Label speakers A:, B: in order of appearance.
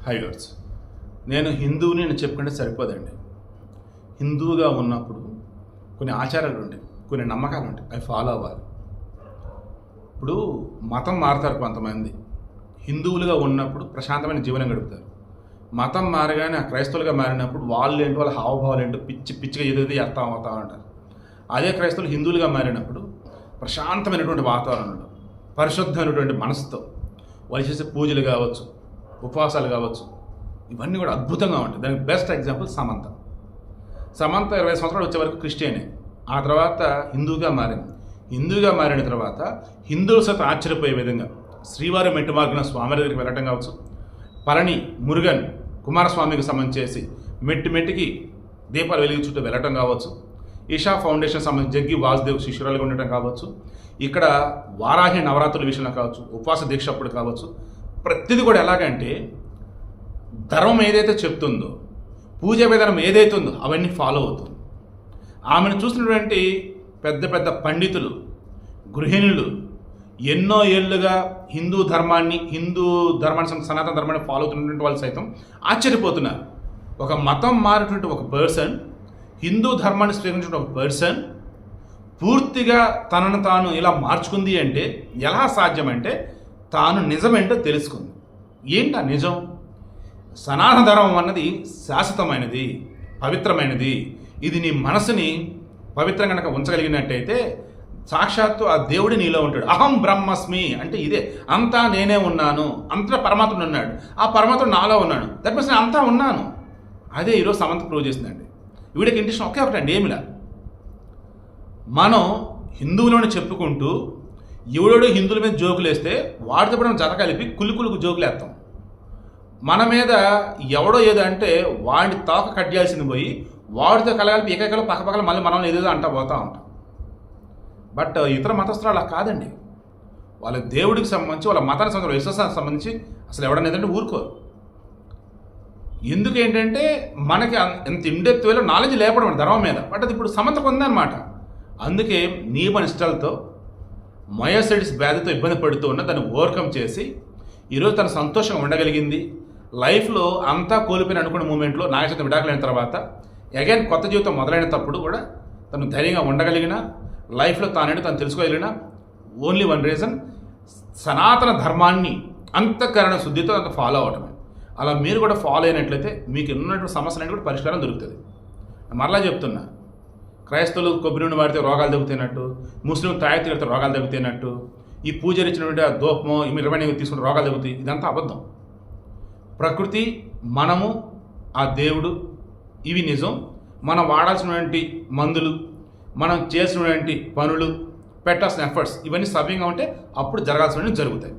A: హైవర్స్ నేను హిందువుని నేను చెప్పుకుంటే సరిపోదండి. హిందువుగా ఉన్నప్పుడు కొన్ని ఆచారాలు ఉంటాయి, కొన్ని నమ్మకాలు ఉంటాయి, అవి ఫాలో అవ్వాలి. ఇప్పుడు మతం మారుతారు కొంతమంది. హిందువులుగా ఉన్నప్పుడు ప్రశాంతమైన జీవనం గడుపుతారు. మతం మారగానే ఆ క్రైస్తవులుగా మారినప్పుడు వాళ్ళు ఏంటో వాళ్ళ హావభావాలు ఏంటో పిచ్చిగా ఏదేది చేస్తా అవుతా ఉంటారు. అదే క్రైస్తవులు హిందువులుగా మారినప్పుడు ప్రశాంతమైనటువంటి వాతావరణంలో పరిశుద్ధమైనటువంటి మనసుతో వాళ్ళు చేసే పూజలు కావచ్చు, ఉపవాసాలు కావచ్చు, ఇవన్నీ కూడా అద్భుతంగా ఉంటాయి. దానికి బెస్ట్ ఎగ్జాంపుల్ సమంత 20 సంవత్సరాలు వచ్చే వరకు క్రిస్టియనే, ఆ తర్వాత హిందువుగా మారింది. హిందువుగా మారిన తర్వాత హిందువుల సైతం ఆశ్చర్యపోయే విధంగా శ్రీవారి మెట్టు మార్గం స్వామి దగ్గరికి వెళ్ళటం కావచ్చు, పళని మురుగన్ కుమారస్వామికి సంబంధించేసి మెట్టికి దీపాలు వెలిగించుకుంటూ వెళ్ళటం కావచ్చు, ఈషా ఫౌండేషన్ సంబంధించి జగ్గి వాసుదేవ్ శిష్యురాలుగా ఉండటం కావచ్చు, ఇక్కడ వారాహి నవరాత్రుల విషయంలో కావచ్చు, ఉపవాస దీక్ష అప్పుడు కావచ్చు, ప్రతిదీ కూడా ఎలాగంటే ధర్మం ఏదైతే చెప్తుందో, పూజా విధానం ఏదైతే ఉందో అవన్నీ ఫాలో అవుతుంది. ఆమెను చూసినటువంటి పెద్ద పెద్ద పండితులు, గృహిణులు ఎన్నో ఏళ్ళుగా హిందూ ధర్మాన్ని సనాతన ధర్మాన్ని ఫాలో అవుతున్నటువంటి వాళ్ళు సైతం ఆశ్చర్యపోతున్నారు. ఒక మతం మారినటువంటి ఒక పర్సన్, హిందూ ధర్మాన్ని స్వీకరించిన ఒక పర్సన్ పూర్తిగా తనను తాను ఇలా మార్చుకుంది అంటే ఎలా సాధ్యమంటే తాను నిజమేంటో తెలుసుకుంది. ఏంటి ఆ నిజం? సనాతన ధర్మం అన్నది శాశ్వతమైనది, పవిత్రమైనది. ఇది నీ మనసుని పవిత్రంగా కనుక ఉంచగలిగినట్టయితే సాక్షాత్తు ఆ దేవుడి నీలో ఉంటాడు. అహం బ్రహ్మస్మి అంటే ఇదే, అంతా నేనే ఉన్నాను, అంతటా పరమాత్ముడు ఉన్నాడు, ఆ పరమాత్ముడు నాలో ఉన్నాడు, దట్ మీన్స్ నేను అంతా ఉన్నాను. అదే ఈరోజు సమంత ప్రూవ్ చేసిందండి. వీడికి ఇంట్రెస్ట్ ఒకటండి, ఏమిలా మనం హిందువులను చెప్పుకుంటూ ఎవడో హిందువుల మీద జోకులు వేస్తే వాడితో కూడా జత కలిపి కులుకులకు జోకులు వేస్తాం. మన మీద ఎవడో ఏదో అంటే వాడి తోక కట్ చేయాల్సింది పోయి వాడితో కలగలిపి ఏకైకలు పక్కపక్కల మళ్ళీ మనం ఏదేదో అంటా పోతూ ఉంటాం. బట్ ఇతర మతస్థులు అలా కాదండి. వాళ్ళ దేవుడికి సంబంధించి, వాళ్ళ మతానికి సంబంధించి, విశ్వాసానికి సంబంధించి అసలు ఎవడన్నా ఏదంటే ఊరుకోరు. ఎందుకు ఏంటంటే మనకి ఎంత ఇన్డెప్త్ వేలో నాలెడ్జ్ లేపడం ధర్మం మీద. బట్ అది ఇప్పుడు సమంతకు ఉందన్నమాట. అందుకే నియమ నిష్టలతో మయోసైటిస్ వ్యాధితో ఇబ్బంది పడుతూ ఉన్న దాన్ని ఓవర్కమ్ చేసి ఈరోజు తను సంతోషంగా ఉండగలిగింది. లైఫ్లో అంతా కోల్పోయిన అనుకున్న మూమెంట్లో నాగచంద్ర విడాకులైన తర్వాత అగైన్ కొత్త జీవితం మొదలైనప్పుడు కూడా తను ధైర్యంగా ఉండగలిగిన, లైఫ్లో తానేంటో తను తెలుసుకోగలిగిన ఓన్లీ వన్ రీజన్, సనాతన ధర్మాన్ని అంతఃకరణ శుద్ధితో అంత ఫాలో అవటమే. అలా మీరు కూడా ఫాలో అయినట్లయితే మీకు ఉన్నటువంటి సమస్యలన్నీ కూడా పరిష్కారం దొరుకుతుంది. మరలా చెప్తున్నా, క్రైస్తవులు కొబ్బరి నూనె వాడితే రోగాలు తగ్గుతున్నట్టు, ముస్లిం తాయెత్తు కడితే రోగాలు తగ్గుతున్నట్టు, ఈ పూజలు ఇచ్చినటువంటి ఆ దూపమో 20 తీసుకుంటే రోగాలు తగ్గుతాయి, ఇదంతా అబద్ధం. ప్రకృతి, మనము, ఆ దేవుడు, ఇవి నిజం. మనం వాడాల్సినటువంటి మందులు, మనం చేసినటువంటి పనులు, పెట్టాల్సిన ఎఫర్ట్స్ ఇవన్నీ సవ్యంగా ఉంటే అప్పుడు జరగాల్సినవి జరుగుతాయి.